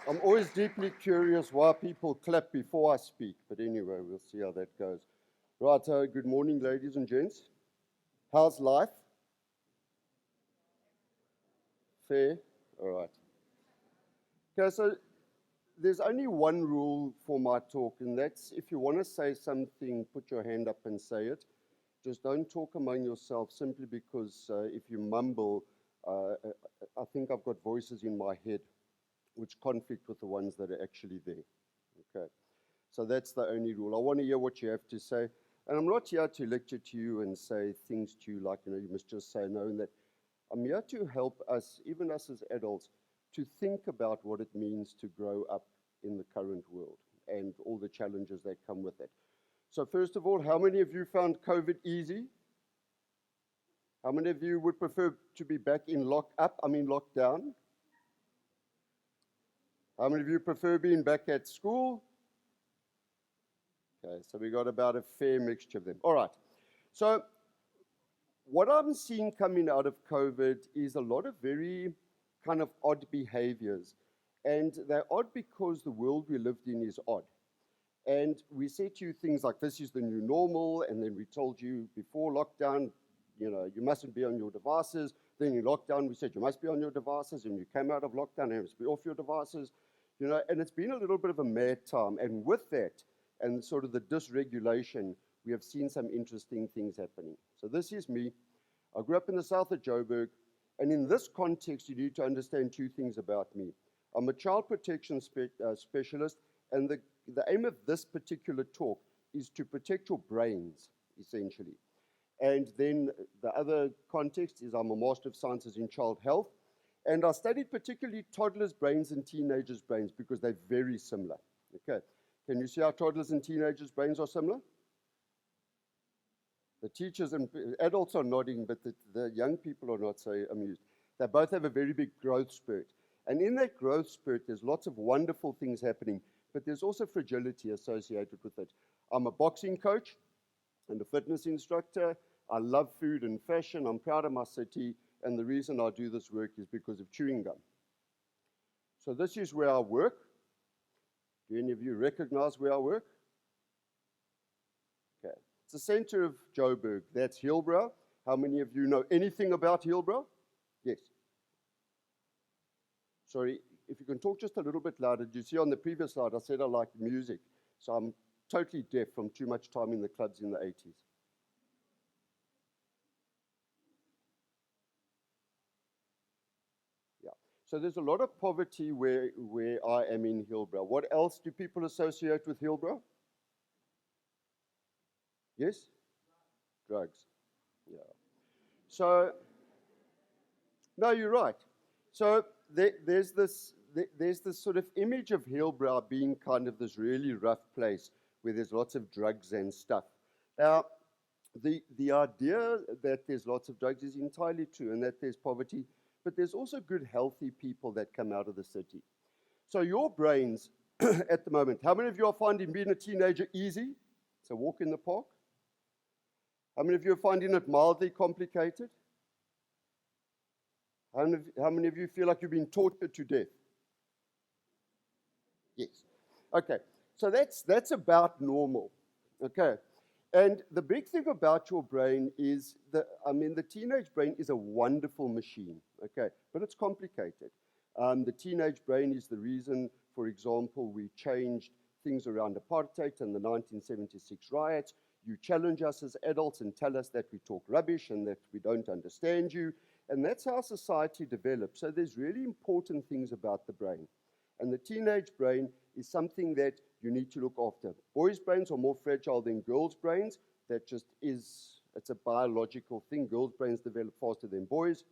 I'm always deeply curious why people clap before I speak, but anyway, we'll see how that goes. Right, good morning, ladies and gents. How's life? Fair? All right. Okay, so there's only one rule for my talk, and that's if you want to say something, put your hand up and say it. Just don't talk among yourselves simply because if you mumble, I think I've got voices in my head which conflict with the ones that are actually there. Okay. So that's the only rule. I want to hear what you have to say. And I'm not here to lecture to you and say things to you like, you must just say no. And that I'm here to help us, even us as adults, to think about what it means to grow up in the current world and all the challenges that come with it. So first of all, how many of you found COVID easy? How many of you would prefer to be back in lockdown? How many of you prefer being back at school? Okay, so we got about a fair mixture of them. All right. So what I'm seeing coming out of COVID is a lot of very kind of odd behaviors. And they're odd because the world we lived in is odd. And we said to you things like, this is the new normal. And then we told you before lockdown, you mustn't be on your devices. Then in lockdown, we said you must be on your devices. And you came out of lockdown and you must be off your devices. And it's been a little bit of a mad time. And with that, and sort of the dysregulation, we have seen some interesting things happening. So this is me. I grew up in the south of Joburg, and in this context, you need to understand two things about me. I'm a child protection specialist, and the aim of this particular talk is to protect your brains, essentially. And then the other context is I'm a Master of Sciences in Child Health, and I studied particularly toddlers' brains and teenagers' brains because they're very similar. Okay. Can you see how toddlers and teenagers' brains are similar? The teachers and adults are nodding, but the young people are not so amused. They both have a very big growth spurt. And in that growth spurt, there's lots of wonderful things happening, but there's also fragility associated with it. I'm a boxing coach and a fitness instructor. I love food and fashion. I'm proud of my city. And the reason I do this work is because of chewing gum. So this is where I work. Do any of you recognize where I work? Okay. It's the center of Joburg. That's Hillbrow. How many of you know anything about Hillbrow? Yes. Sorry, if you can talk just a little bit louder. Did you see on the previous slide I said I like music? So I'm totally deaf from too much time in the clubs in the 80s. So there's a lot of poverty where I am in Hillbrow. What else do people associate with Hillbrow? Yes? Drugs. Yeah. So, no, you're right. So there's this sort of image of Hillbrow being kind of this really rough place where there's lots of drugs and stuff. Now, the idea that there's lots of drugs is entirely true and that there's poverty, but there's also good, healthy people that come out of the city. So your brains at the moment, how many of you are finding being a teenager easy? It's a walk in the park. How many of you are finding it mildly complicated? How many of you feel like you've been tortured to death? Yes. Okay. So that's about normal. Okay. And the big thing about your brain is the teenage brain is a wonderful machine, okay, but it's complicated. The teenage brain is the reason, for example, we changed things around apartheid and the 1976 riots. You challenge us as adults and tell us that we talk rubbish and that we don't understand you. And that's how society develops. So there's really important things about the brain. And the teenage brain is something that you need to look after. Boys' brains are more fragile than girls' brains. That just is, it's a biological thing. Girls' brains develop faster than boys.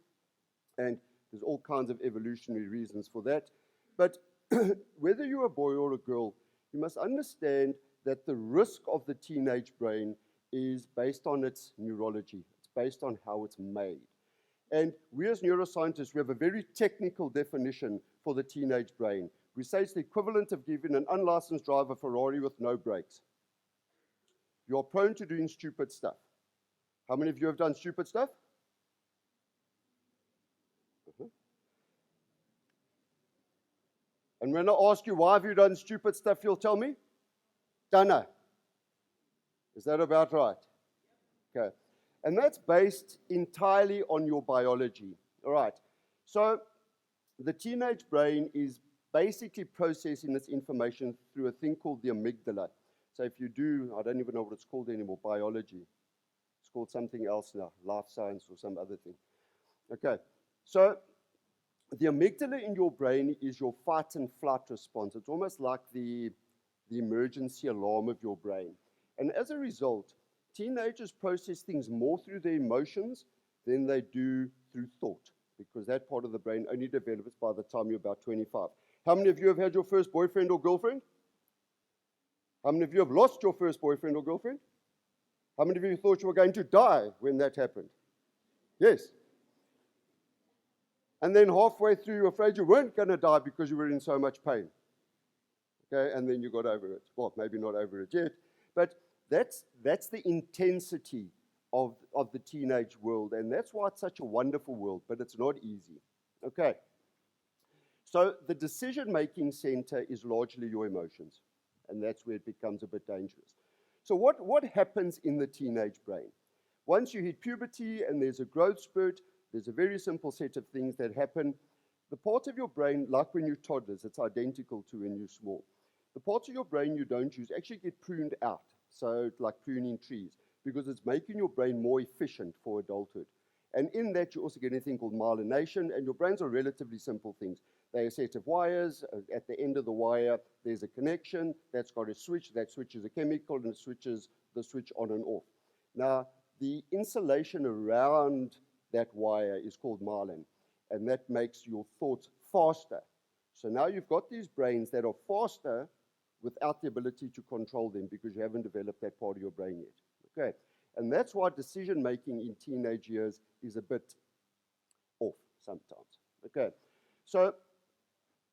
And there's all kinds of evolutionary reasons for that. But whether you're a boy or a girl, you must understand that the risk of the teenage brain is based on its neurology. It's based on how it's made. And we as neuroscientists, we have a very technical definition for the teenage brain. We say it's the equivalent of giving an unlicensed driver a Ferrari with no brakes. You're prone to doing stupid stuff. How many of you have done stupid stuff? And when I ask you, why have you done stupid stuff, you'll tell me? Dunno. Is that about right? Okay. And that's based entirely on your biology. All right. So the teenage brain is basically processing this information through a thing called the amygdala. So if you do, I don't even know what it's called anymore, biology. It's called something else now, life science or some other thing. Okay. So the amygdala in your brain is your fight and flight response. It's almost like the emergency alarm of your brain. And as a result, teenagers process things more through their emotions than they do through thought, because that part of the brain only develops by the time you're about 25. How many of you have had your first boyfriend or girlfriend? How many of you have lost your first boyfriend or girlfriend? How many of you thought you were going to die when that happened? Yes. And then halfway through, you're afraid you weren't going to die because you were in so much pain. Okay, and then you got over it. Well, maybe not over it yet, but that's the intensity of the teenage world, and that's why it's such a wonderful world, but it's not easy. Okay. So the decision-making center is largely your emotions, and that's where it becomes a bit dangerous. So what happens in the teenage brain? Once you hit puberty and there's a growth spurt, there's a very simple set of things that happen. The part of your brain, like when you're toddlers, it's identical to when you're small. The parts of your brain you don't use actually get pruned out, so like pruning trees, because it's making your brain more efficient for adulthood. And in that, you also get anything called myelination, and your brains are relatively simple things. They're a set of wires. At the end of the wire, there's a connection. That's got a switch. That switch is a chemical, and it switches the switch on and off. Now, the insulation around that wire is called myelin, and that makes your thoughts faster. So now you've got these brains that are faster without the ability to control them because you haven't developed that part of your brain yet. Okay, and that's why decision-making in teenage years is a bit off sometimes. Okay, so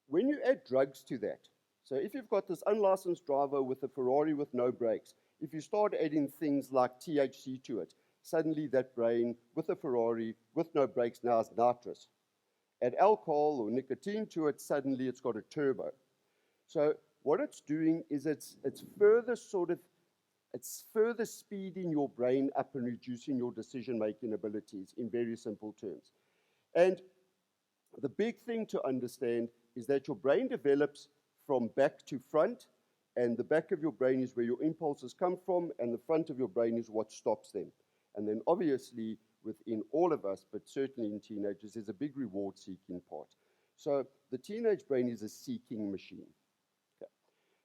when you add drugs to that, so if you've got this unlicensed driver with a Ferrari with no brakes, if you start adding things like THC to it, suddenly that brain with a Ferrari with no brakes now is nitrous. Add alcohol or nicotine to it, suddenly it's got a turbo. So what it's doing is it's further speeding your brain up and reducing your decision-making abilities in very simple terms. And the big thing to understand is that your brain develops from back to front, and the back of your brain is where your impulses come from, and the front of your brain is what stops them. And then obviously within all of us, but certainly in teenagers, there's a big reward-seeking part. So the teenage brain is a seeking machine. Okay.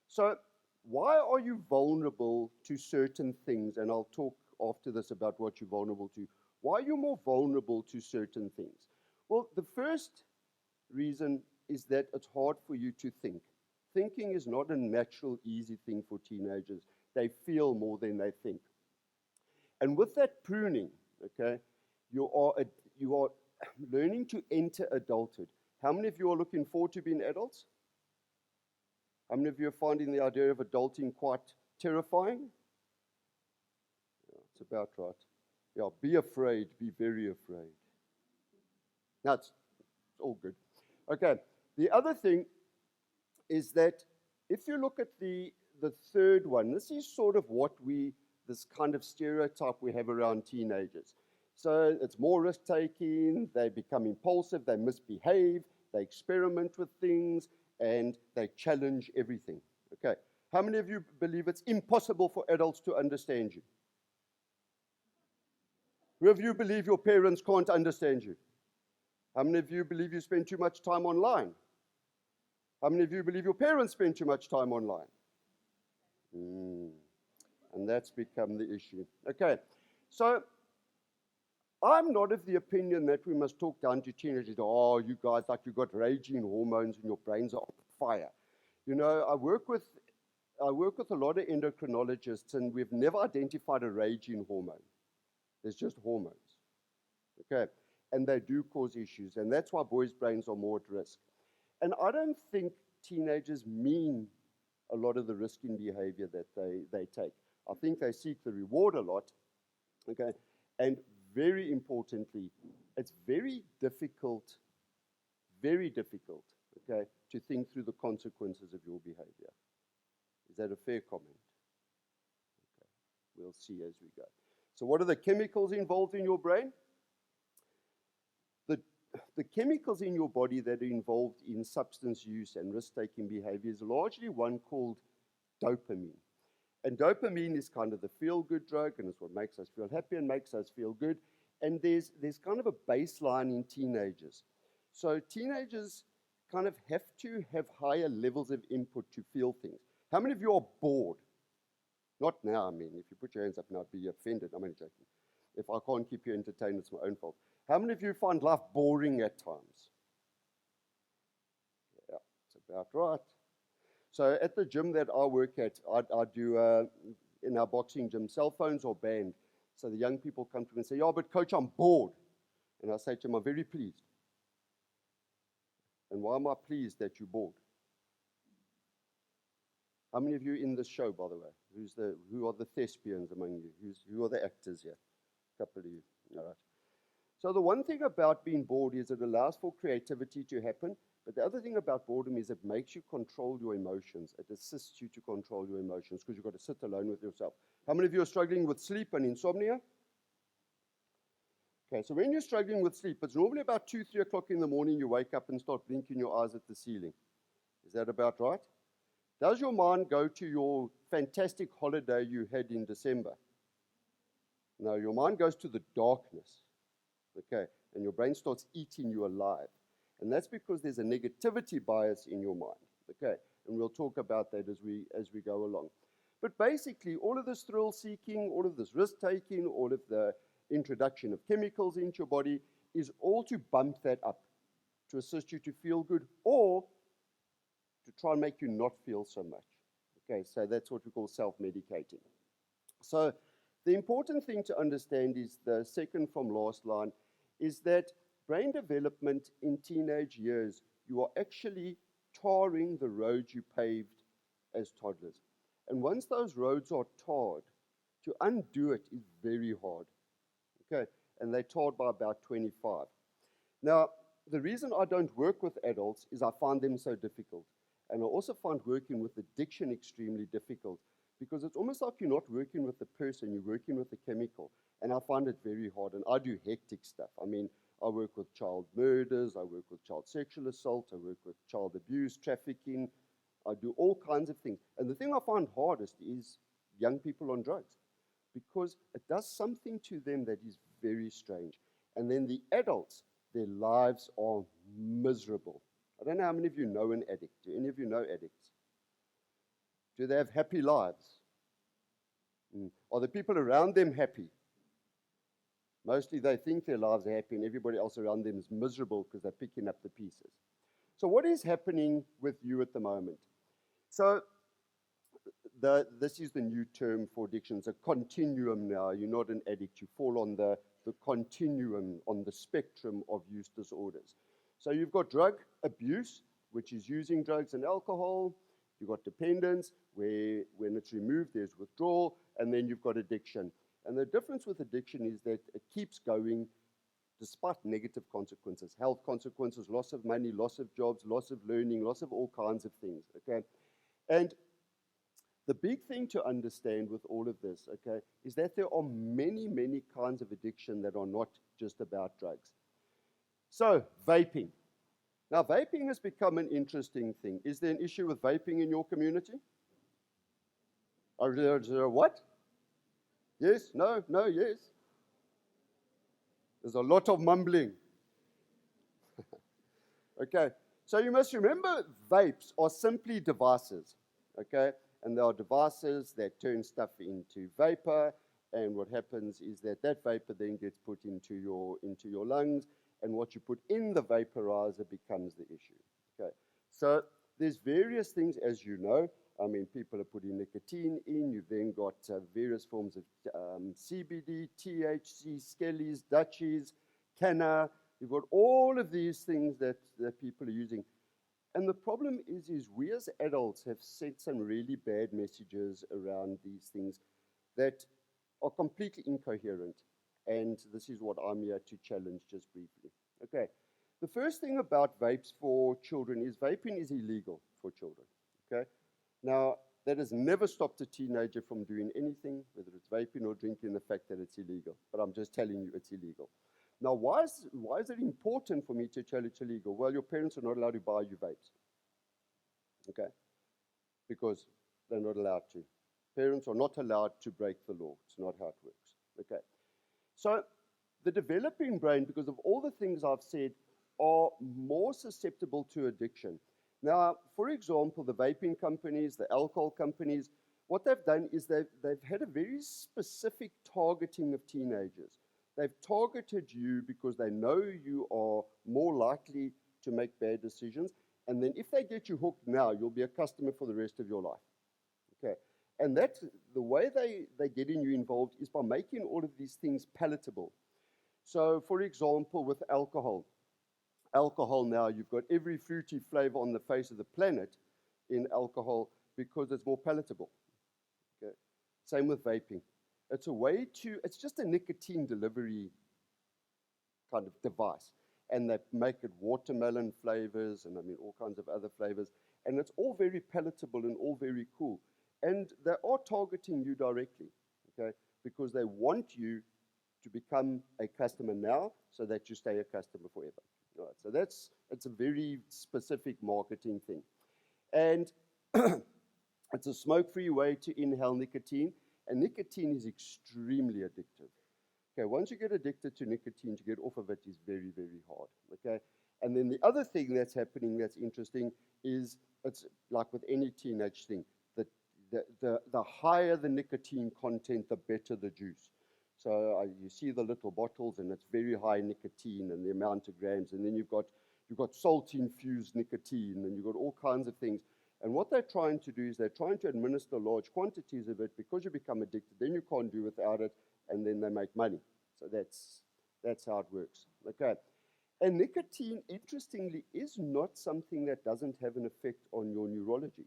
So why are you vulnerable to certain things? And I'll talk after this about what you're vulnerable to. Why are you more vulnerable to certain things? Well, the first reason is that it's hard for you to think. Thinking is not a natural, easy thing for teenagers. They feel more than they think. And with that pruning, okay, you are learning to enter adulthood. How many of you are looking forward to being adults? How many of you are finding the idea of adulting quite terrifying? Yeah, it's about right. Yeah, be afraid, be very afraid. Now, it's all good. Okay, the other thing is that if you look at the third one, this is sort of this kind of stereotype we have around teenagers. So it's more risk-taking, they become impulsive, they misbehave, they experiment with things, and they challenge everything. Okay, how many of you believe it's impossible for adults to understand you? Who of you believe your parents can't understand you? How many of you believe you spend too much time online? How many of you believe your parents spend too much time online? And that's become the issue. Okay, so I'm not of the opinion that we must talk down to teenagers. Oh, you guys, like you've got raging hormones and your brains are on fire. You know, I work with a lot of endocrinologists, and we've never identified a raging hormone. There's just hormones. Okay, and they do cause issues, and that's why boys' brains are more at risk. And I don't think teenagers mean a lot of the risking behavior that they take. I think they seek the reward a lot, okay? And very importantly, it's very difficult okay, to think through the consequences of your behavior. Is that a fair comment? Okay. We'll see as we go. So what are the chemicals involved in your brain? The chemicals in your body that are involved in substance use and risk-taking behavior is largely one called dopamine. And dopamine is kind of the feel-good drug, and it's what makes us feel happy and makes us feel good. And there's kind of a baseline in teenagers. So teenagers kind of have to have higher levels of input to feel things. How many of you are bored? Not now, I mean, if you put your hands up now, I'd be offended. I'm only joking. If I can't keep you entertained, it's my own fault. How many of you find life boring at times? Yeah, it's about right. So at the gym that I work at, I do, in our boxing gym, cell phones are banned. So the young people come to me and say, yeah, but coach, I'm bored. And I say to them, I'm very pleased. And why am I pleased that you're bored? How many of you in this show, by the way? Who are the thespians among you? Who are the actors here? A couple of you. All right. So the one thing about being bored is it allows for creativity to happen. But the other thing about boredom is it makes you control your emotions. It assists you to control your emotions because you've got to sit alone with yourself. How many of you are struggling with sleep and insomnia? Okay, so when you're struggling with sleep, it's normally about 2, 3 o'clock in the morning you wake up and start blinking your eyes at the ceiling. Is that about right? Does your mind go to your fantastic holiday you had in December? No, your mind goes to the darkness. Okay, and your brain starts eating you alive. And that's because there's a negativity bias in your mind. Okay, and we'll talk about that as we go along. But basically, all of this thrill-seeking, all of this risk-taking, all of the introduction of chemicals into your body is all to bump that up, to assist you to feel good, or to try and make you not feel so much. Okay, so that's what we call self-medicating. So the important thing to understand is the second from last line is that brain development in teenage years, you are actually tarring the roads you paved as toddlers. And once those roads are tarred, to undo it is very hard. Okay, and they're tarred by about 25. Now, the reason I don't work with adults is I find them so difficult. And I also find working with addiction extremely difficult because it's almost like you're not working with the person, you're working with the chemical. And I find it very hard. And I do hectic stuff. I mean, I work with child murders, I work with child sexual assault, I work with child abuse, trafficking. I do all kinds of things. And the thing I find hardest is young people on drugs because it does something to them that is very strange. And then the adults, their lives are miserable. I don't know how many of you know an addict. Do any of you know addicts? Do they have happy lives? Are the people around them happy? Mostly they think their lives are happy and everybody else around them is miserable because they're picking up the pieces. So what is happening with you at the moment? So this is the new term for addiction. It's a continuum now. You're not an addict. You fall on the continuum, on the spectrum of use disorders. So you've got drug abuse, which is using drugs and alcohol. You've got dependence, where when it's removed, there's withdrawal. And then you've got addiction. And the difference with addiction is that it keeps going despite negative consequences, health consequences, loss of money, loss of jobs, loss of learning, loss of all kinds of things, okay? And the big thing to understand with all of this, okay, is that there are many, many kinds of addiction that are not just about drugs. So, vaping. Now, vaping has become an interesting thing. Is there an issue with vaping in your community? Is there a what? Yes, no, yes. There's a lot of mumbling. Okay, so you must remember vapes are simply devices, okay? And there are devices that turn stuff into vapor, and what happens is that vapor then gets put into your lungs, and what you put in the vaporizer becomes the issue, okay? So there's various things, as you know. I mean, people are putting nicotine in. You've then got various forms of CBD, THC, skellies, Dutchies, canna. You've got all of these things that people are using. And the problem is we as adults have sent some really bad messages around these things that are completely incoherent. And this is what I'm here to challenge just briefly. Okay, The first thing about vapes for children is vaping is illegal for children. Okay? Now, that has never stopped a teenager from doing anything, whether it's vaping or drinking, the fact that it's illegal. But I'm just telling you it's illegal. Now, why is it important for me to tell it's illegal? Well, your parents are not allowed to buy you vapes. Okay? Because they're not allowed to. Parents are not allowed to break the law. It's not how it works. Okay? So, the developing brain, because of all the things I've said, are more susceptible to addiction. Now, for example, the vaping companies, the alcohol companies, what they've done is they've had a very specific targeting of teenagers. They've targeted you because they know you are more likely to make bad decisions. And then if they get you hooked now, you'll be a customer for the rest of your life. Okay. And that's the way they're getting you involved is by making all of these things palatable. So, for example, with alcohol now, you've got every fruity flavor on the face of the planet in alcohol because it's more palatable. Okay? Same with vaping. It's just a nicotine delivery kind of device. And they make it watermelon flavors and all kinds of other flavors. And it's all very palatable and all very cool. And they are targeting you directly, okay? Because they want you to become a customer now so that you stay a customer forever. All right, so it's a very specific marketing thing. And it's a smoke-free way to inhale nicotine, and nicotine is extremely addictive. Okay, once you get addicted to nicotine, to get off of it is very, very hard, okay? And then the other thing that's happening that's interesting is it's like with any teenage thing, the higher the nicotine content, the better the juice. So you see the little bottles, and it's very high nicotine and the amount of grams. And then you've got salt-infused nicotine, and you've got all kinds of things. And what they're trying to do is they're trying to administer large quantities of it because you become addicted. Then you can't do without it, and then they make money. So that's how it works. Okay. And nicotine, interestingly, is not something that doesn't have an effect on your neurology.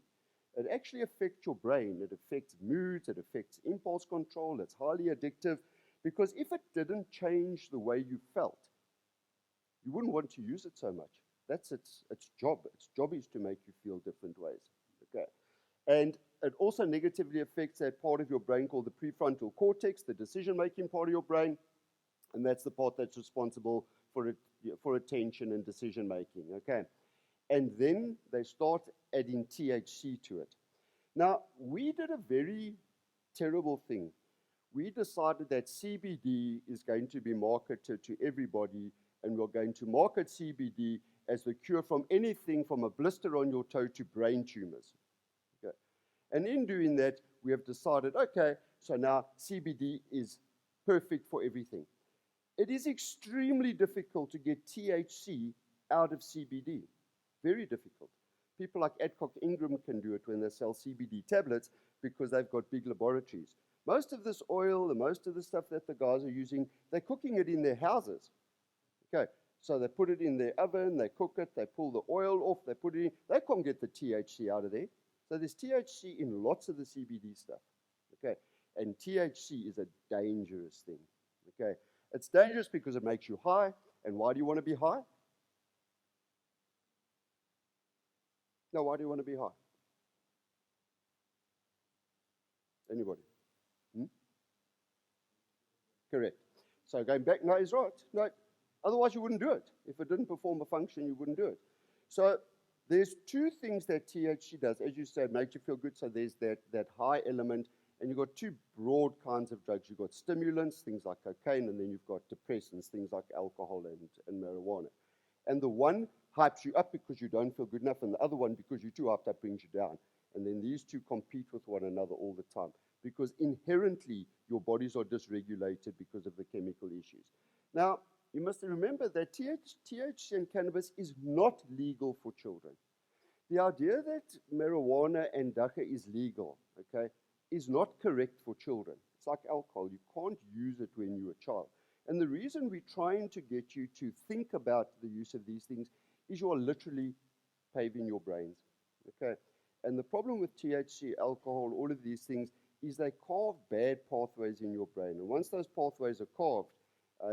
It actually affects your brain. It affects moods. It affects impulse control. It's highly addictive. Because if it didn't change the way you felt, you wouldn't want to use it so much. That's its job. Its job is to make you feel different ways. Okay. And it also negatively affects that part of your brain called the prefrontal cortex, the decision-making part of your brain. And that's the part that's responsible for attention and decision-making. Okay. And then they start adding THC to it. Now, we did a very terrible thing. We decided that CBD is going to be marketed to everybody, and we're going to market CBD as the cure from anything from a blister on your toe to brain tumors. Okay. And in doing that, we have decided, okay, so now CBD is perfect for everything. It is extremely difficult to get THC out of CBD. Very difficult. People like Adcock Ingram can do it when they sell CBD tablets because they've got big laboratories. Most of this oil and most of the stuff that the guys are using, they're cooking it in their houses. Okay, so they put it in their oven, they cook it, they pull the oil off, they put it in. They can't get the THC out of there. So there's THC in lots of the CBD stuff. Okay, and THC is a dangerous thing. Okay, it's dangerous because it makes you high. And why do you want to be high? Now, why do you want to be high? Anybody? Correct. So going back, no, he's right. No, otherwise you wouldn't do it. If it didn't perform a function, you wouldn't do it. So there's two things that THC does. As you said, makes you feel good. So there's that high element, and you've got two broad kinds of drugs. You've got stimulants, things like cocaine, and then you've got depressants, things like alcohol and marijuana. And the one hypes you up because you don't feel good enough, and the other one, because you're too hyped up, brings you down. And then these two compete with one another all the time, because inherently your bodies are dysregulated because of the chemical issues. Now, you must remember that THC and cannabis is not legal for children. The idea that marijuana and dacha is legal, okay, is not correct for children. It's like alcohol. You can't use it when you're a child. And the reason we're trying to get you to think about the use of these things is you are literally paving your brains, okay? And the problem with THC, alcohol, all of these things is they carve bad pathways in your brain. And once those pathways are carved,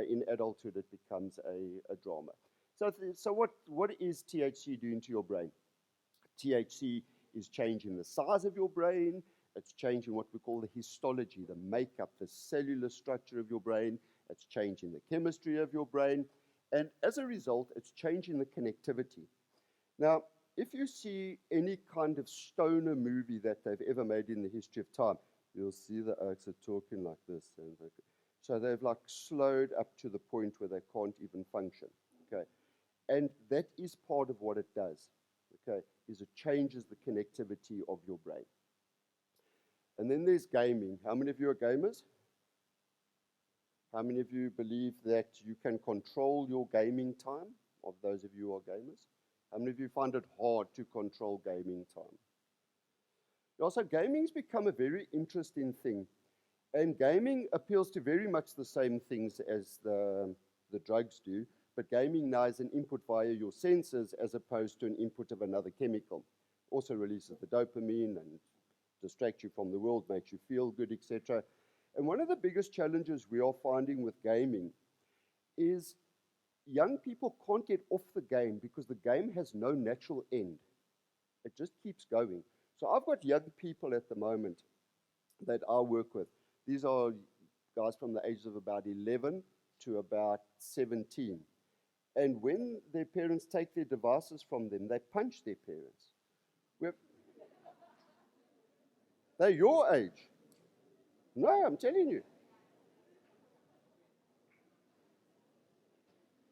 in adulthood, it becomes a drama. So what is THC doing to your brain? THC is changing the size of your brain. It's changing what we call the histology, the makeup, the cellular structure of your brain. It's changing the chemistry of your brain. And as a result, it's changing the connectivity. Now, if you see any kind of stoner movie that they've ever made in the history of time, you'll see the oaks are talking like this. So they've like slowed up to the point where they can't even function. Okay. And that is part of what it does. Okay, is it changes the connectivity of your brain. And then there's gaming. How many of you are gamers? How many of you believe that you can control your gaming time? Of those of you who are gamers? How many of you find it hard to control gaming time? Also, gaming's become a very interesting thing. And gaming appeals to very much the same things as the drugs do. But gaming now is an input via your senses as opposed to an input of another chemical. Also releases the dopamine and distracts you from the world, makes you feel good, etc. And one of the biggest challenges we are finding with gaming is young people can't get off the game because the game has no natural end. It just keeps going. So I've got young people at the moment that I work with. These are guys from the ages of about 11 to about 17. And when their parents take their devices from them, they punch their parents. They're your age. No, I'm telling you.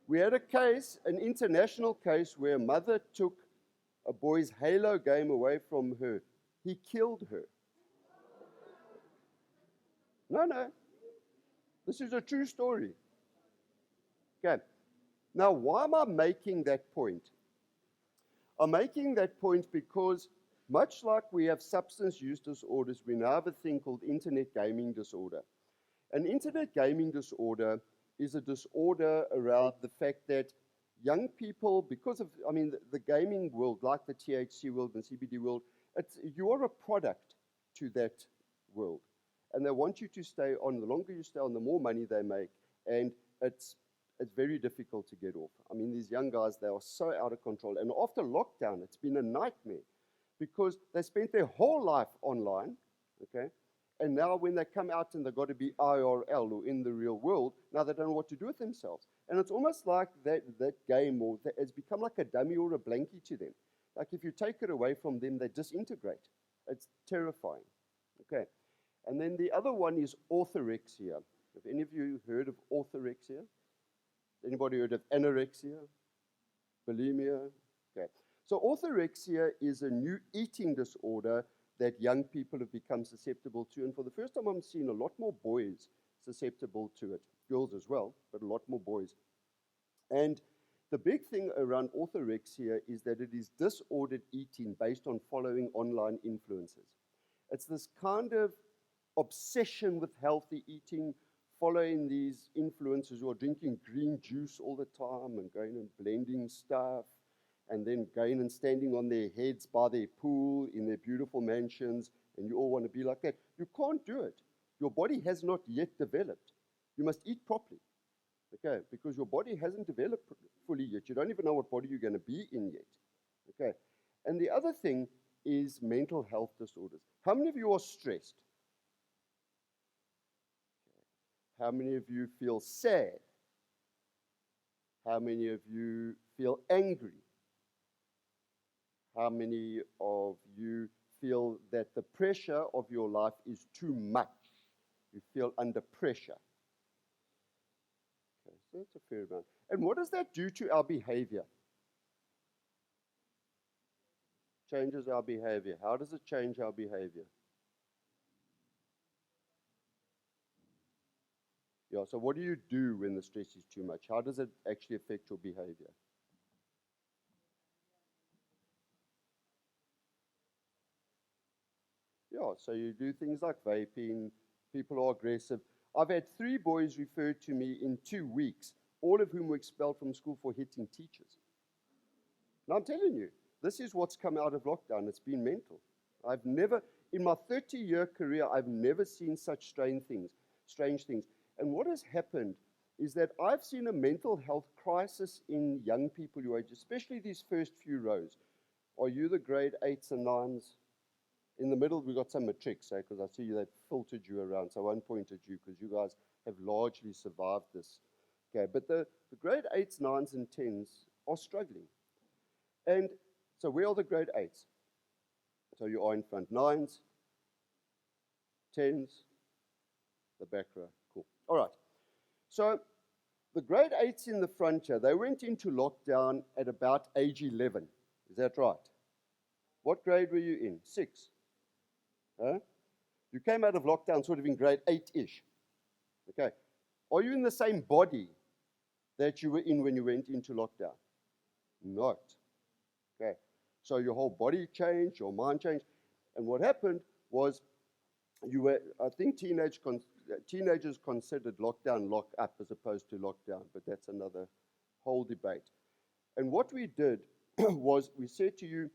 We had a case, an international case, where a mother took a boy's Halo game away from her. He killed her. No. This is a true story. Okay. Now, why am I making that point? I'm making that point because much like we have substance use disorders, we now have a thing called internet gaming disorder. An internet gaming disorder is a disorder around the fact that young people, because of, the gaming world, like the THC world and CBD world, you are a product to that world. And they want you to stay on. The longer you stay on, the more money they make. And it's very difficult to get off. These young guys, they are so out of control. And after lockdown, it's been a nightmare because they spent their whole life online, okay? And now when they come out and they've got to be IRL or in the real world, now they don't know what to do with themselves. And it's almost like that game it's become like a dummy or a blankie to them. Like if you take it away from them, they disintegrate. It's terrifying, okay? And then the other one is orthorexia. Have any of you heard of orthorexia? Anybody heard of anorexia? Bulimia? Okay. So orthorexia is a new eating disorder that young people have become susceptible to. And for the first time, I'm seeing a lot more boys susceptible to it. Girls as well, but a lot more boys. And the big thing around orthorexia is that it is disordered eating based on following online influences. It's this kind of obsession with healthy eating, following these influencers who are drinking green juice all the time and going and blending stuff and then going and standing on their heads by their pool in their beautiful mansions, and you all want to be like that. You can't do it. Your body has not yet developed. You must eat properly, okay, because your body hasn't developed fully yet. You don't even know what body you're going to be in yet, okay. And the other thing is mental health disorders. How many of you are stressed? How many of you feel sad? How many of you feel angry? How many of you feel that the pressure of your life is too much? You feel under pressure. Okay, so that's a fair amount. And what does that do to our behavior? Changes our behavior. How does it change our behavior? Yeah, so what do you do when the stress is too much? How does it actually affect your behavior? Yeah, so you do things like vaping, people are aggressive. I've had 3 boys referred to me in 2 weeks, all of whom were expelled from school for hitting teachers. Now I'm telling you, this is what's come out of lockdown. It's been mental. I've never, in my 30-year career, I've never seen such strange things. And what has happened is that I've seen a mental health crisis in young people your age, especially these first few rows. Are you the grade 8s and 9s? In the middle, we've got some matrics, because I see they've filtered you around, so I won't point at you because you guys have largely survived this. Okay, but the grade 8s, 9s, and 10s are struggling. And so where are the grade 8s? So you are in front. 9s, 10s, the back row. Cool. All right. So the grade 8s in the front here, they went into lockdown at about age 11. Is that right? What grade were you in? 6. Huh? You came out of lockdown sort of in grade 8-ish. Okay. Are you in the same body that you were in when you went into lockdown? Not. Okay. So your whole body changed, your mind changed. And what happened was you were, I think teenagers considered lockdown lock up as opposed to lockdown, but that's another whole debate. And what we did was we said to you,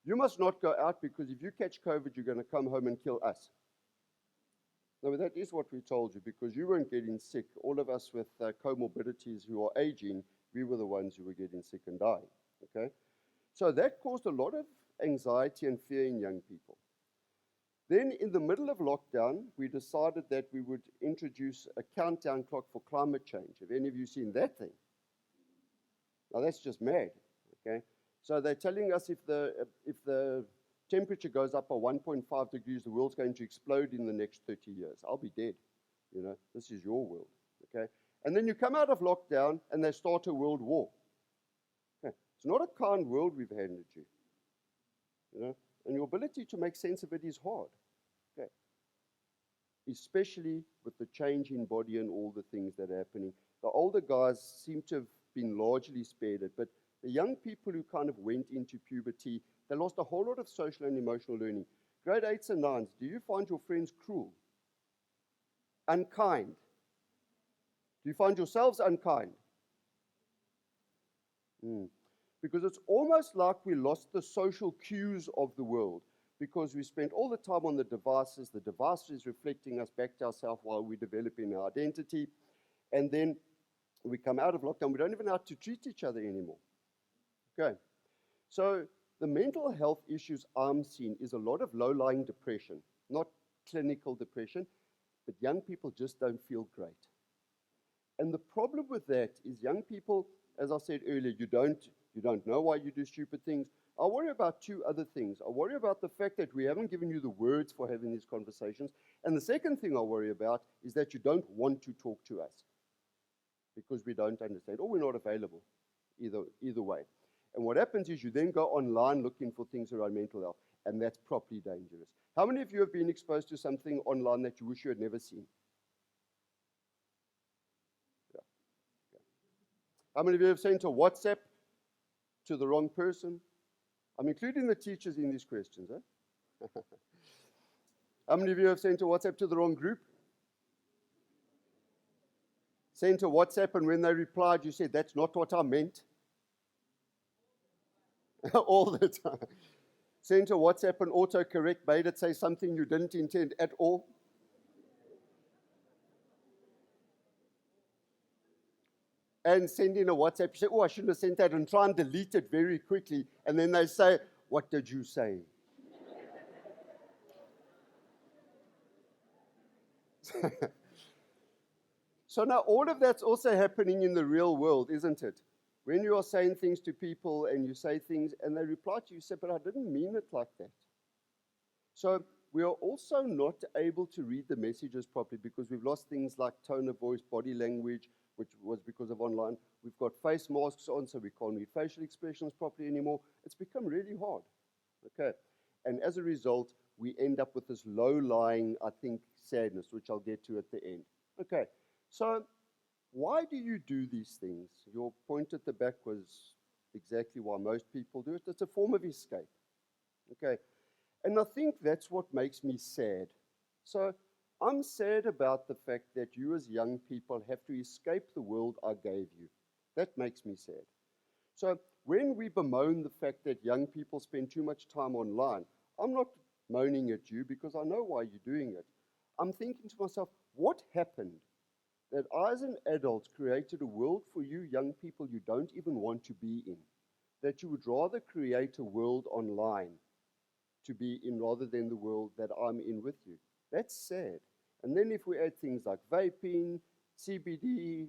you must not go out because if you catch COVID, you're going to come home and kill us. No, that is what we told you because you weren't getting sick. All of us with comorbidities who are aging, we were the ones who were getting sick and dying. Okay? So that caused a lot of anxiety and fear in young people. Then in the middle of lockdown, we decided that we would introduce a countdown clock for climate change. Have any of you seen that thing? Now that's just mad, okay? So they're telling us if the temperature goes up by 1.5 degrees, the world's going to explode in the next 30 years. I'll be dead. You know, this is your world, okay? And then you come out of lockdown and they start a world war. Okay? It's not a kind world we've handed you, you know? And your ability to make sense of it is hard, okay? Especially with the change in body and all the things that are happening. The older guys seem to have been largely spared it, but the young people who kind of went into puberty, they lost a whole lot of social and emotional learning. Grade 8s and 9s, do you find your friends cruel? Unkind? Do you find yourselves unkind? Because it's almost like we lost the social cues of the world because we spent all the time on the devices. The device is reflecting us back to ourselves while we're developing our identity. And then we come out of lockdown. We don't even know how to treat each other anymore. Okay. So the mental health issues I'm seeing is a lot of low-lying depression, not clinical depression, but young people just don't feel great. And the problem with that is young people, as I said earlier, you don't know why you do stupid things. I worry about two other things. I worry about the fact that we haven't given you the words for having these conversations. And the second thing I worry about is that you don't want to talk to us because we don't understand or we're not available either way. And what happens is you then go online looking for things around mental health, and that's properly dangerous. How many of you have been exposed to something online that you wish you had never seen? Yeah. How many of you have sent a WhatsApp to the wrong person? I'm including the teachers in these questions. Eh? How many of you have sent a WhatsApp to the wrong group? Sent a WhatsApp and when they replied, you said, that's not what I meant. All the time. Sent a WhatsApp and autocorrect made it say something you didn't intend at all. And send in a WhatsApp, you say, oh, I shouldn't have sent that, and try and delete it very quickly. And then they say, what did you say? So now all of that's also happening in the real world, isn't it? When you are saying things to people and you say things and they reply to you, you say, but I didn't mean it like that. So we are also not able to read the messages properly because we've lost things like tone of voice, body language, which was because of online. We've got face masks on, so we can't read facial expressions properly anymore. It's become really hard. Okay. And as a result, we end up with this low-lying, I think, sadness, which I'll get to at the end. Okay. So why do you do these things? Your point at the back was exactly why most people do it. It's a form of escape. Okay. And I think that's what makes me sad. So I'm sad about the fact that you as young people have to escape the world I gave you. That makes me sad. So when we bemoan the fact that young people spend too much time online, I'm not moaning at you because I know why you're doing it. I'm thinking to myself, what happened that I, as an adult, created a world for you young people you don't even want to be in, that you would rather create a world online to be in rather than the world that I'm in with you. That's sad. And then if we add things like vaping, CBD,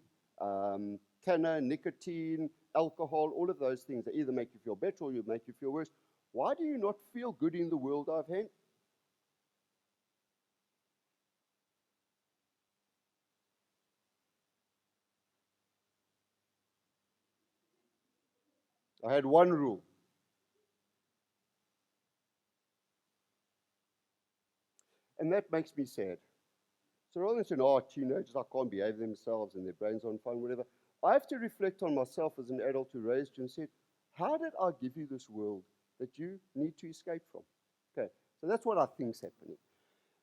canna, nicotine, alcohol, all of those things that either make you feel better or you make you feel worse, why do you not feel good in the world I've had? I had one rule. And that makes me sad. So rather than saying, oh, teenagers, I can't behave themselves and their brains on fire, whatever, I have to reflect on myself as an adult who raised you and said, how did I give you this world that you need to escape from? Okay, so that's what I think is happening.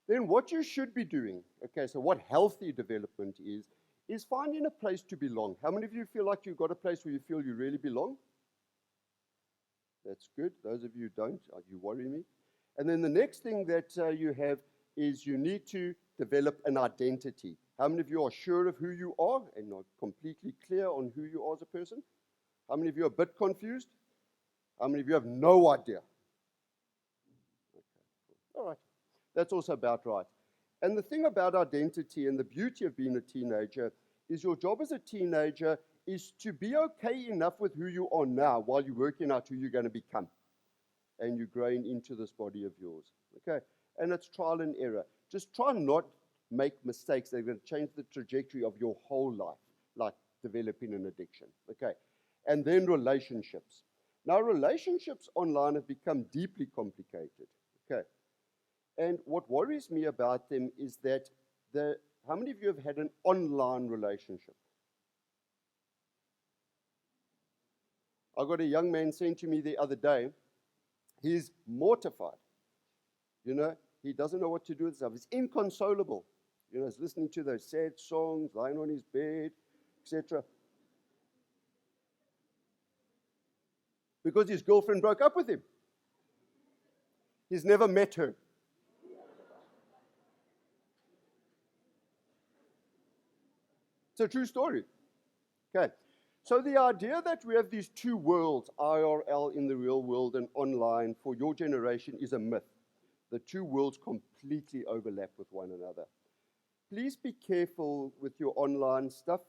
Then what you should be doing, okay, so what healthy development is finding a place to belong. How many of you feel like you've got a place where you feel you really belong? That's good. Those of you who don't, you worry me. And then the next thing that you have is you need to develop an identity. How many of you are sure of who you are and are completely clear on who you are as a person? How many of you are a bit confused? How many of you have no idea? Okay, cool. All right. That's also about right. And the thing about identity and the beauty of being a teenager is your job as a teenager is to be okay enough with who you are now while you're working out who you're going to become. And you're growing into this body of yours. Okay? And it's trial and error. Just try not make mistakes that are going to change the trajectory of your whole life, like developing an addiction. Okay? And then relationships. Now, relationships online have become deeply complicated. Okay? And what worries me about them is that how many of you have had an online relationship? I got a young man saying to me the other day, he's mortified. You know, he doesn't know what to do with himself. He's inconsolable. You know, he's listening to those sad songs, lying on his bed, etc. Because his girlfriend broke up with him. He's never met her. It's a true story. Okay. So the idea that we have these two worlds, IRL in the real world and online for your generation, is a myth. The two worlds completely overlap with one another. Please be careful with your online stuff.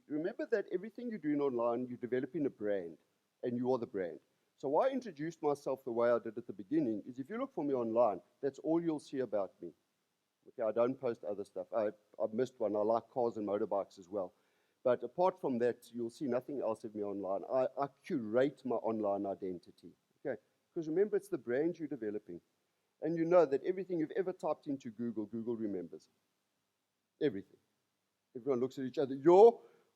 Remember that everything you're doing online, you're developing a brand, and you are the brand. So why I introduced myself the way I did at the beginning is if you look for me online, that's all you'll see about me. Okay, I don't post other stuff. I've missed one. I like cars and motorbikes as well. But apart from that, you'll see nothing else of me online. I curate my online identity. Okay, because remember, it's the brand you're developing. And you know that everything you've ever typed into Google, Google remembers. Everything. Everyone looks at each other.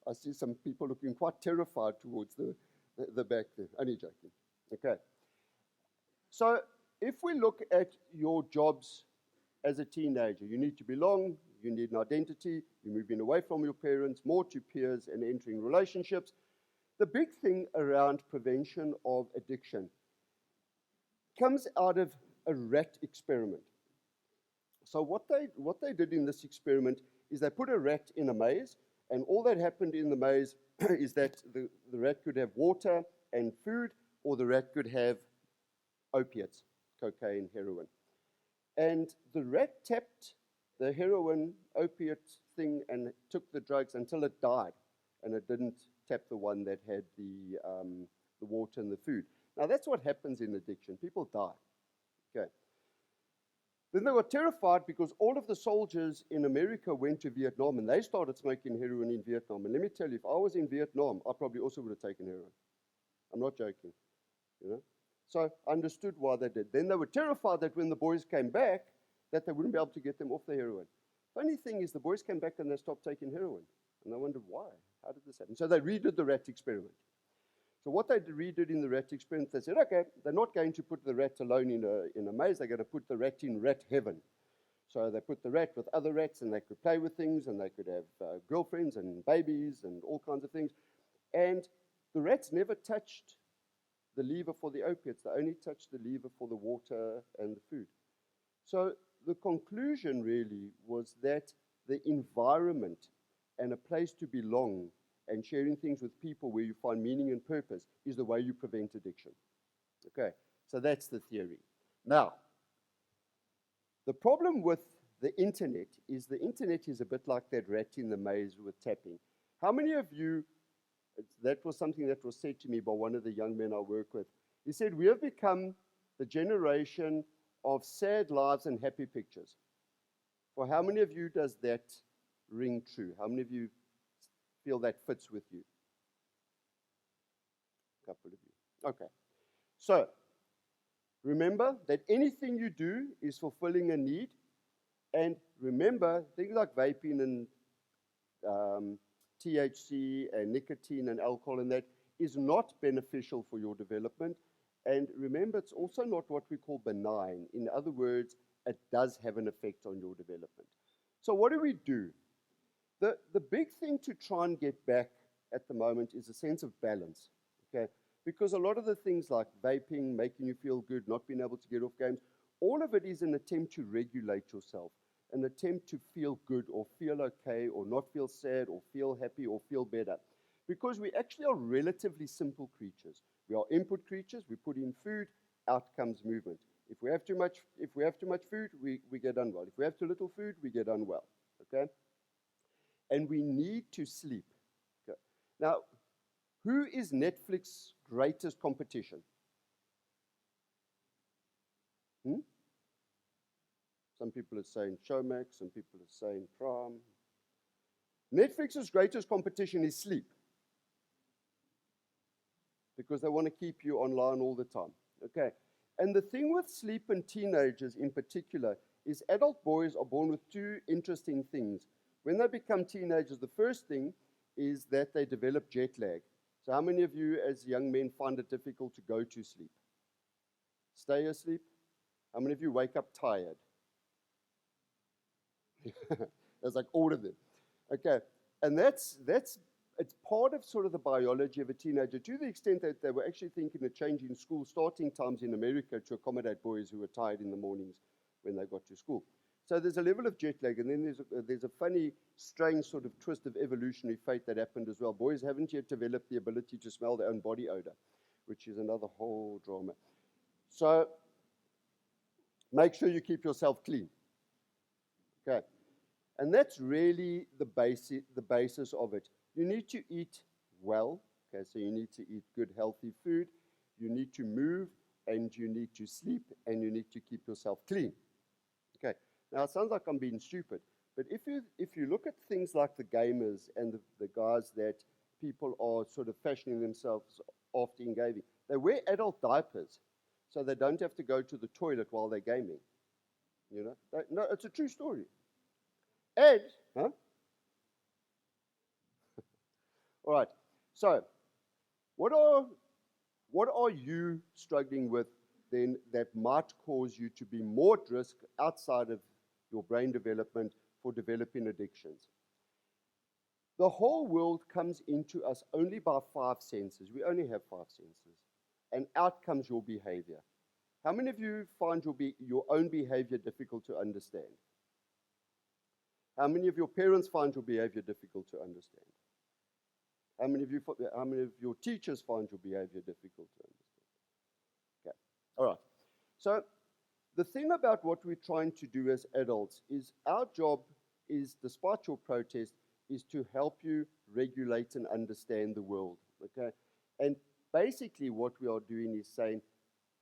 I see some people looking quite terrified towards the back there. Only joking. Okay. So if we look at your jobs as a teenager, you need to belong, you need an identity, you're moving away from your parents, more to peers, and entering relationships. The big thing around prevention of addiction comes out of a rat experiment. So what they did in this experiment is they put a rat in a maze, and all that happened in the maze is that the rat could have water and food, or the rat could have opiates, cocaine, heroin. And the rat tapped the heroin opiate thing and took the drugs until it died, and it didn't tap the one that had the water and the food. Now that's what happens in addiction. People die. Okay. Then they were terrified because all of the soldiers in America went to Vietnam and they started smoking heroin in Vietnam. And let me tell you, if I was in Vietnam, I probably also would have taken heroin. I'm not joking. You know? So I understood why they did. Then they were terrified that when the boys came back, that they wouldn't be able to get them off the heroin. Funny thing is, the boys came back and they stopped taking heroin. And I wondered why. How did this happen? So they redid the rat experiment. So what they redid in the rat experiment, they said, okay, they're not going to put the rat alone in a maze. They're going to put the rat in rat heaven. So they put the rat with other rats, and they could play with things, and they could have girlfriends and babies and all kinds of things. And the rats never touched the lever for the opiates. They only touched the lever for the water and the food. So the conclusion really was that the environment and a place to belong and sharing things with people where you find meaning and purpose is the way you prevent addiction. Okay, so that's the theory. Now, the problem with the internet is a bit like that rat in the maze with tapping. How many of you, that was something that was said to me by one of the young men I work with. He said, we have become the generation of sad lives and happy pictures. For how many of you does that ring true? How many of you feel that fits with you? A couple of you. Okay. So, remember that anything you do is fulfilling a need. And remember, things like vaping and THC and nicotine and alcohol and that is not beneficial for your development. And remember, it's also not what we call benign. In other words, it does have an effect on your development. So what do? The big thing to try and get back at the moment is a sense of balance, okay? Because a lot of the things like vaping, making you feel good, not being able to get off games, all of it is an attempt to regulate yourself, an attempt to feel good or feel okay or not feel sad or feel happy or feel better. Because we actually are relatively simple creatures. We are input creatures, we put in food, out comes movement. If we have too much food, we get unwell. If we have too little food, we get unwell, okay? And we need to sleep. Okay. Now, who is Netflix's greatest competition? Some people are saying Showmax, some people are saying Prime. Netflix's greatest competition is sleep, because they want to keep you online all the time. Okay. And the thing with sleep and teenagers in particular is adult boys are born with two interesting things. When they become teenagers, the first thing is that they develop jet lag. So how many of you as young men find it difficult to go to sleep? Stay asleep? How many of you wake up tired? That's like all of them. Okay. And it's part of sort of the biology of a teenager, to the extent that they were actually thinking of changing school starting times in America to accommodate boys who were tired in the mornings when they got to school. So there's a level of jet lag, and then there's a funny, strange sort of twist of evolutionary fate that happened as well. Boys haven't yet developed the ability to smell their own body odor, which is another whole drama. So make sure you keep yourself clean. Okay. And that's really the basis of it. You need to eat well, okay, so you need to eat good, healthy food, you need to move, and you need to sleep, and you need to keep yourself clean. Okay, now it sounds like I'm being stupid, but if you look at things like the gamers and the guys that people are sort of fashioning themselves after engaging, they wear adult diapers so they don't have to go to the toilet while they're gaming. You know, no, it's a true story. And, all right, so what are you struggling with then that might cause you to be more at risk outside of your brain development for developing addictions? The whole world comes into us only by 5 senses. We only have 5 senses. And out comes your behavior. How many of you find your own behavior difficult to understand? How many of your parents find your behavior difficult to understand? How many of your teachers find your behavior difficult to understand? Okay, all right. So the thing about what we're trying to do as adults is our job is, despite your protest, is to help you regulate and understand the world, okay? And basically what we are doing is saying,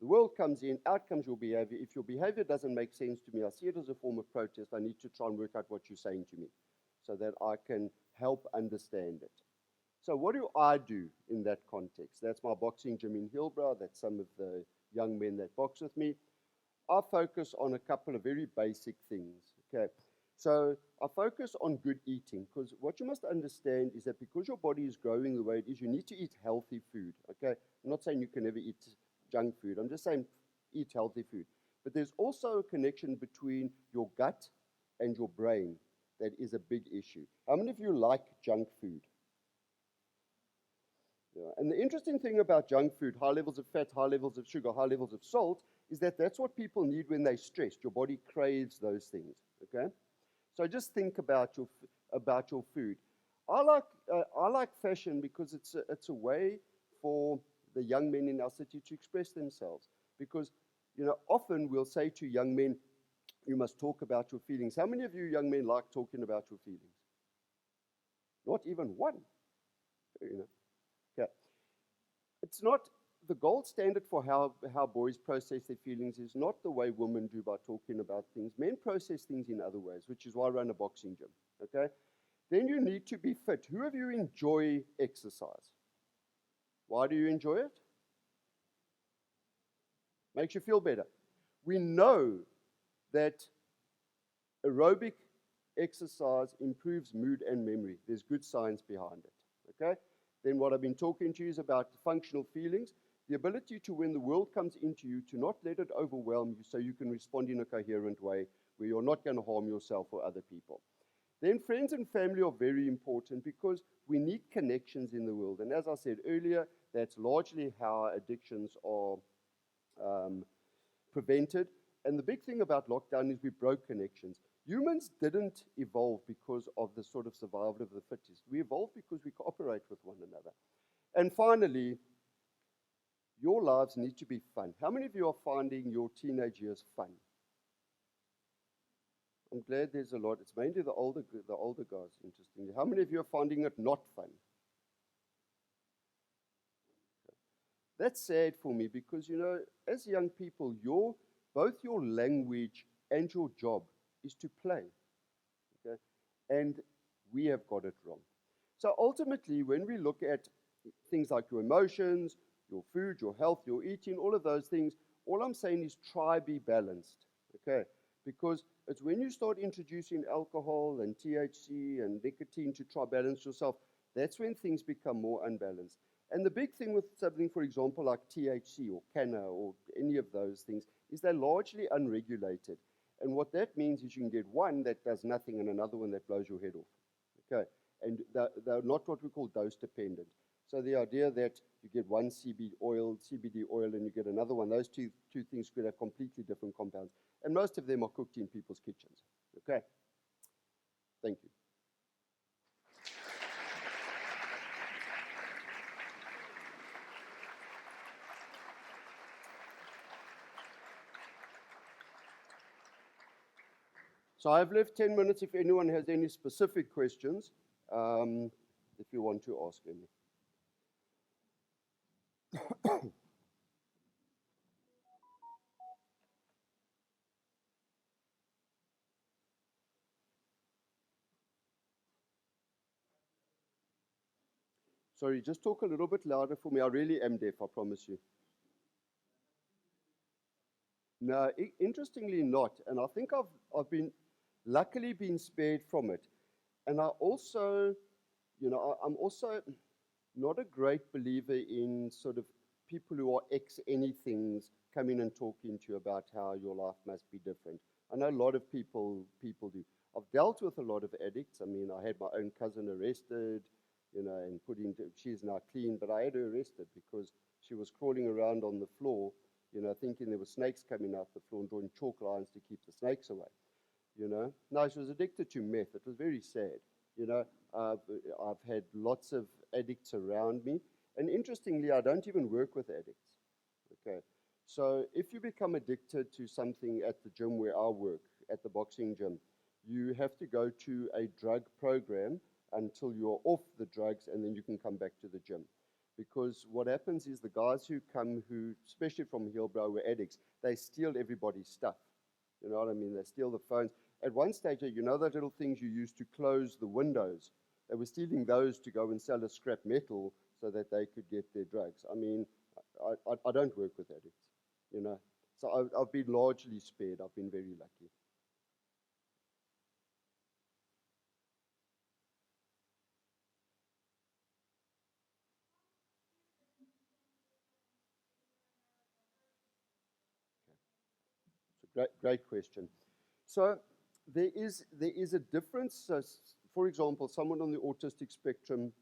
the world comes in, out comes your behavior. If your behavior doesn't make sense to me, I see it as a form of protest. I need to try and work out what you're saying to me so that I can help understand it. So what do I do in that context? That's my boxing gym in Hillbrow. That's some of the young men that box with me. I focus on a couple of very basic things, okay? So I focus on good eating, because what you must understand is that because your body is growing the way it is, you need to eat healthy food, okay? I'm not saying you can never eat junk food. I'm just saying eat healthy food. But there's also a connection between your gut and your brain that is a big issue. How many of you like junk food? Yeah. And the interesting thing about junk food, high levels of fat, high levels of sugar, high levels of salt, is that that's what people need when they're stressed. Your body craves those things, okay? So just think about your food. I like fashion because it's a way for the young men in our city to express themselves. Because often we'll say to young men, you must talk about your feelings. How many of you young men like talking about your feelings? Not even one. Okay. It's not the gold standard for how boys process their feelings is not the way women do by talking about things. Men process things in other ways, which is why I run a boxing gym. Okay. Then you need to be fit. Who of you enjoy exercise? Why do you enjoy it? Makes you feel better. We know that aerobic exercise improves mood and memory. There's good science behind it. Okay? Then what I've been talking to you is about functional feelings, the ability to, when the world comes into you, to not let it overwhelm you so you can respond in a coherent way where you're not going to harm yourself or other people. Then friends and family are very important because we need connections in the world. And as I said earlier, that's largely how addictions are prevented. And the big thing about lockdown is we broke connections. Humans didn't evolve because of the sort of survival of the fittest. We evolved because we cooperate with one another. And finally, your lives need to be fun. How many of you are finding your teenage years fun? I'm glad there's a lot. It's mainly the older guys, interestingly. How many of you are finding it not fun? That's sad for me because, as young people, both your language and your job is to play. Okay? And we have got it wrong. So ultimately, when we look at things like your emotions, your food, your health, your eating, all of those things, all I'm saying is try be balanced. Okay? Because it's when you start introducing alcohol and THC and nicotine to try balance yourself, that's when things become more unbalanced. And the big thing with something, for example, like THC or canna or any of those things, is they're largely unregulated. And what that means is you can get one that does nothing and another one that blows your head off. Okay? And they're not what we call dose dependent. So the idea that you get one CBD oil, and you get another one, those two things could have completely different compounds. And most of them are cooked in people's kitchens. Okay? Thank you. So I've left 10 minutes if anyone has any specific questions, if you want to ask any. Sorry, just talk a little bit louder for me. I really am deaf, I promise you. No, interestingly not. And I think I've been luckily been spared from it. And I also, I'm also not a great believer in sort of people who are ex-anythings coming and talking to you about how your life must be different. I know a lot of people do. I've dealt with a lot of addicts. I mean, I had my own cousin arrested, and she's now clean, but I had her arrested because she was crawling around on the floor, thinking there were snakes coming out the floor and drawing chalk lines to keep the snakes away. No, she was addicted to meth. It was very sad. I've had lots of addicts around me. And interestingly, I don't even work with addicts. Okay. So if you become addicted to something at the gym where I work, at the boxing gym, you have to go to a drug program until you're off the drugs and then you can come back to the gym. Because what happens is the guys who come, especially from Hillbrow, were addicts, they steal everybody's stuff. You know what I mean? They steal the phones. At one stage, those little things you use to close the windows, they were stealing those to go and sell as scrap metal so that they could get their drugs. I mean, I don't work with addicts, So I've been largely spared. I've been very lucky. It's a great question. So there is a difference. So, for example, someone on the autistic spectrum,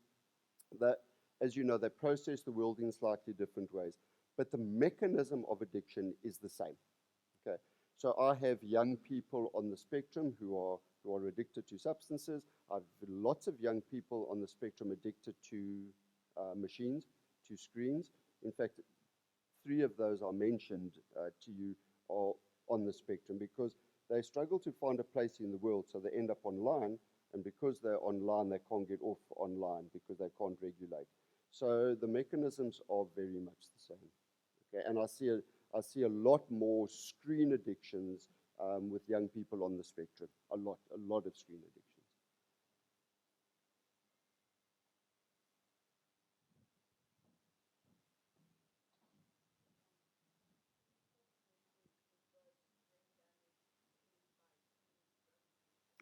that, as you know, they process the world in slightly different ways. But the mechanism of addiction is the same. Okay. So I have young people on the spectrum who are addicted to substances. I've lots of young people on the spectrum addicted to machines, to screens. In fact, 3 of those I mentioned to you are on the spectrum because they struggle to find a place in the world, so they end up online, and because they're online, they can't get off online because they can't regulate. So the mechanisms are very much the same. Okay, and I see a lot more screen addictions with young people on the spectrum. A lot of screen addictions.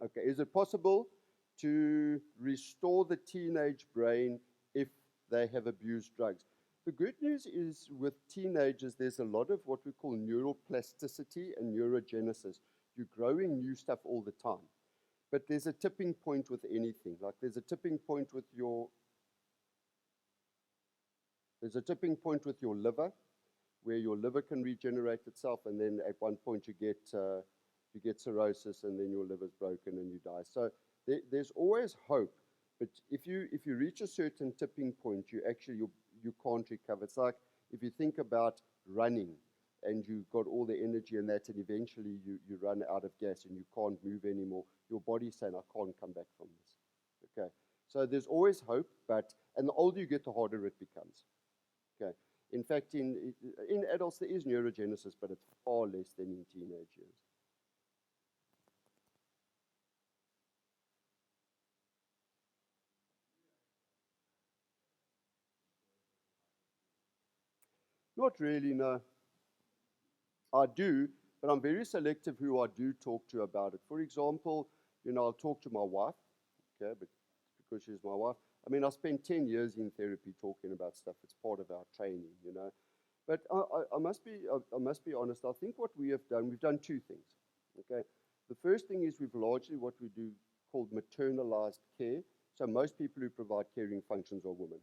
Okay, is it possible to restore the teenage brain if they have abused drugs? The good news is with teenagers, there's a lot of what we call neuroplasticity and neurogenesis. You're growing new stuff all the time. But there's a tipping point with anything. Like there's a tipping point with your liver, where your liver can regenerate itself, and then at one point you get cirrhosis, and then your liver's broken and you die. So there's always hope, but if you reach a certain tipping point, you can't recover. It's like if you think about running, and you've got all the energy and that, and eventually you run out of gas and you can't move anymore. Your body's saying, I can't come back from this. Okay, so there's always hope, and the older you get, the harder it becomes. Okay. In fact, in adults, there is neurogenesis, but it's far less than in teenage years. Not really, no. I do, but I'm very selective who I do talk to about it. For example, I'll talk to my wife, okay, but because she's my wife. I mean, I spent 10 years in therapy talking about stuff. It's part of our training. But I must be honest. I think what we've done 2 things. Okay, the first thing is we've largely what we do called maternalized care. So most people who provide caring functions are women.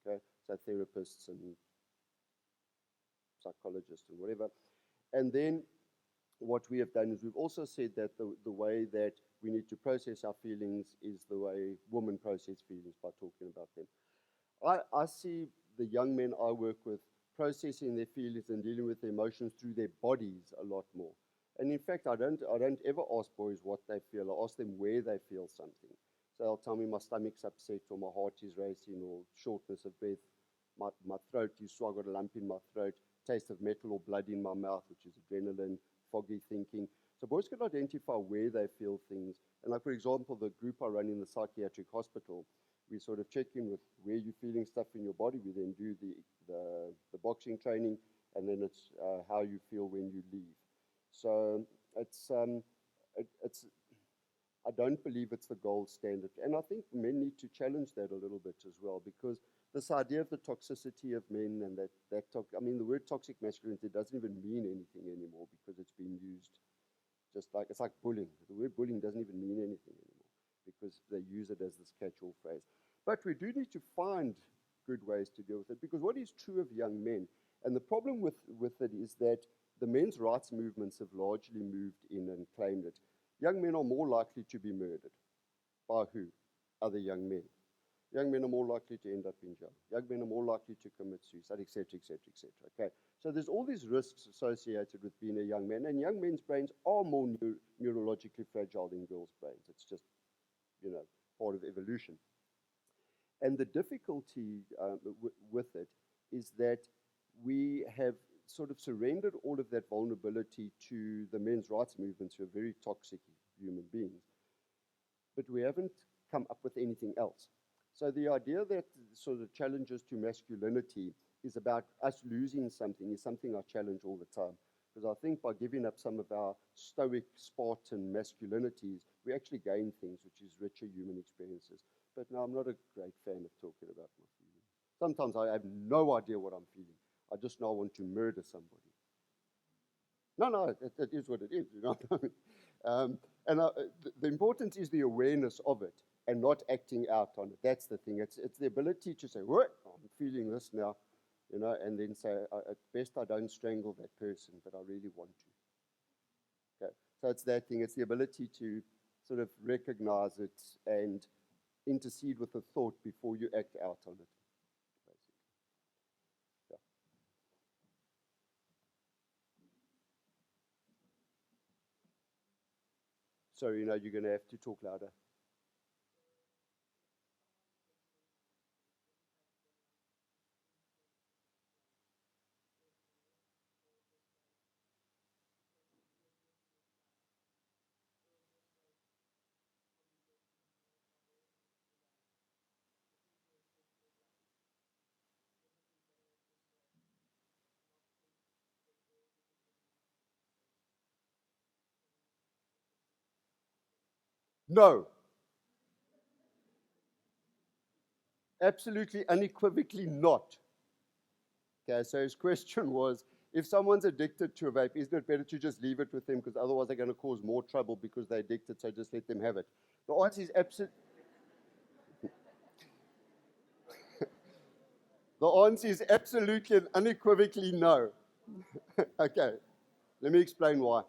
Okay, so therapists and psychologists and whatever. And then what we have done is we've also said that the way that we need to process our feelings is the way women process feelings, by talking about them. I see the young men I work with processing their feelings and dealing with their emotions through their bodies a lot more. And in fact, I don't ever ask boys what they feel. I ask them where they feel something. So they'll tell me my stomach's upset, or my heart is racing, or shortness of breath. My throat is sore, I've got a lump in my throat, taste of metal or blood in my mouth, which is adrenaline, foggy thinking. So boys can identify where they feel things. And like, for example, the group I run in the psychiatric hospital, we sort of check in with where you're feeling stuff in your body. We then do the boxing training, and then it's how you feel when you leave. So it's I don't believe it's the gold standard. And I think men need to challenge that a little bit as well, because this idea of the toxicity of men and the word toxic masculinity doesn't even mean anything anymore, because it's been used just like, it's like bullying. The word bullying doesn't even mean anything anymore because they use it as this catch-all phrase. But we do need to find good ways to deal with it, because what is true of young men, and the problem with it is that the men's rights movements have largely moved in and claimed it. Young men are more likely to be murdered. By who? Other young men. Young men are more likely to end up in jail. Young men are more likely to commit suicide, etc., etc., etc. Okay, so there's all these risks associated with being a young man, and young men's brains are more neurologically fragile than girls' brains. It's just, part of evolution. And the difficulty with it is that we have sort of surrendered all of that vulnerability to the men's rights movements, who are very toxic human beings, but we haven't come up with anything else. So the idea that sort of challenges to masculinity is about us losing something is something I challenge all the time. Because I think by giving up some of our stoic, Spartan masculinities, we actually gain things, which is richer human experiences. But no, I'm not a great fan of talking about my feelings. Sometimes I have no idea what I'm feeling. I just now want to murder somebody. No, it is what it is. And the importance is the awareness of it and not acting out on it. That's the thing. It's the ability to say, what? I'm feeling this now, and then say, at best I don't strangle that person, but I really want to. So it's that thing. It's the ability to sort of recognize it and intercede with a thought before you act out on it. Basically. Yeah. Sorry, you're going to have to talk louder. No, absolutely unequivocally not. Okay, so his question was, if someone's addicted to a vape, isn't it better to just leave it with them because otherwise they're going to cause more trouble because they're addicted, so just let them have it? The answer is absolutely and unequivocally no. Okay, let me explain why.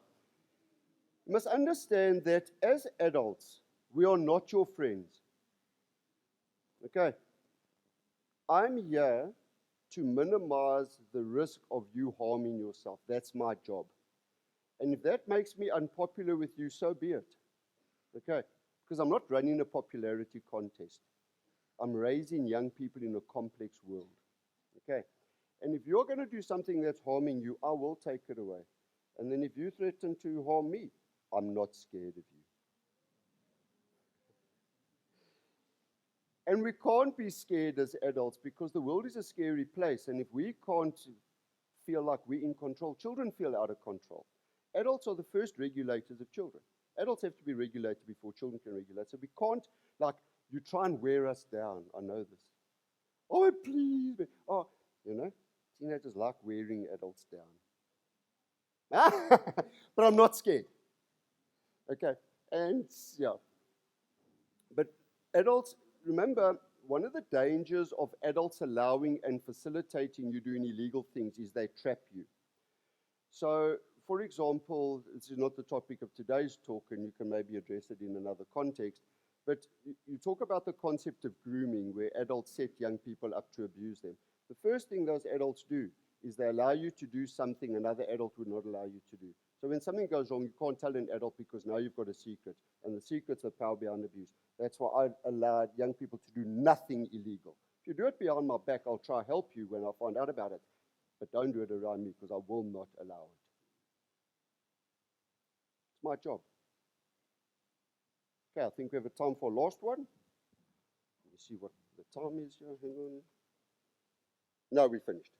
You must understand that as adults, we are not your friends. Okay, I'm here to minimize the risk of you harming yourself. That's my job. And if that makes me unpopular with you, so be it. Okay? Because I'm not running a popularity contest. I'm raising young people in a complex world. Okay? And if you're going to do something that's harming you, I will take it away. And then if you threaten to harm me, I'm not scared of you. And we can't be scared as adults because the world is a scary place. And if we can't feel like we're in control, children feel out of control. Adults are the first regulators of children. Adults have to be regulated before children can regulate. So we can't, like, you try and wear us down. I know this. Oh, please. Oh, teenagers like wearing adults down. But I'm not scared. Okay. And, yeah. But adults, remember, one of the dangers of adults allowing and facilitating you doing illegal things is they trap you. So, for example, this is not the topic of today's talk, and you can maybe address it in another context, but you talk about the concept of grooming, where adults set young people up to abuse them. The first thing those adults do is they allow you to do something another adult would not allow you to do. So when something goes wrong, you can't tell an adult because now you've got a secret, and the secret's the power behind abuse. That's why I allowed young people to do nothing illegal. If you do it behind my back, I'll try to help you when I find out about it. But don't do it around me because I will not allow it. It's my job. Okay, I think we have a time for a last one. Let me see what the time is here. Hang on. No, we finished.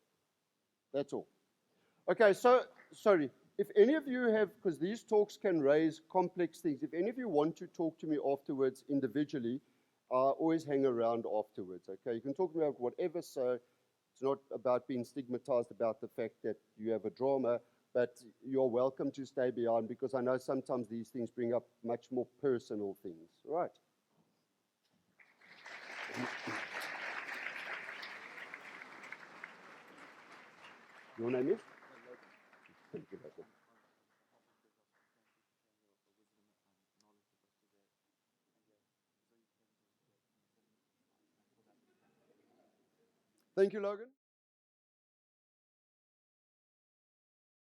That's all. Okay, so, sorry. If any of you have, because these talks can raise complex things, if any of you want to talk to me afterwards individually, always hang around afterwards, okay? You can talk to me about whatever, so it's not about being stigmatized about the fact that you have a drama, but you're welcome to stay behind because I know sometimes these things bring up much more personal things, right? Your name is? Thank you, Logan. Thank you, Logan.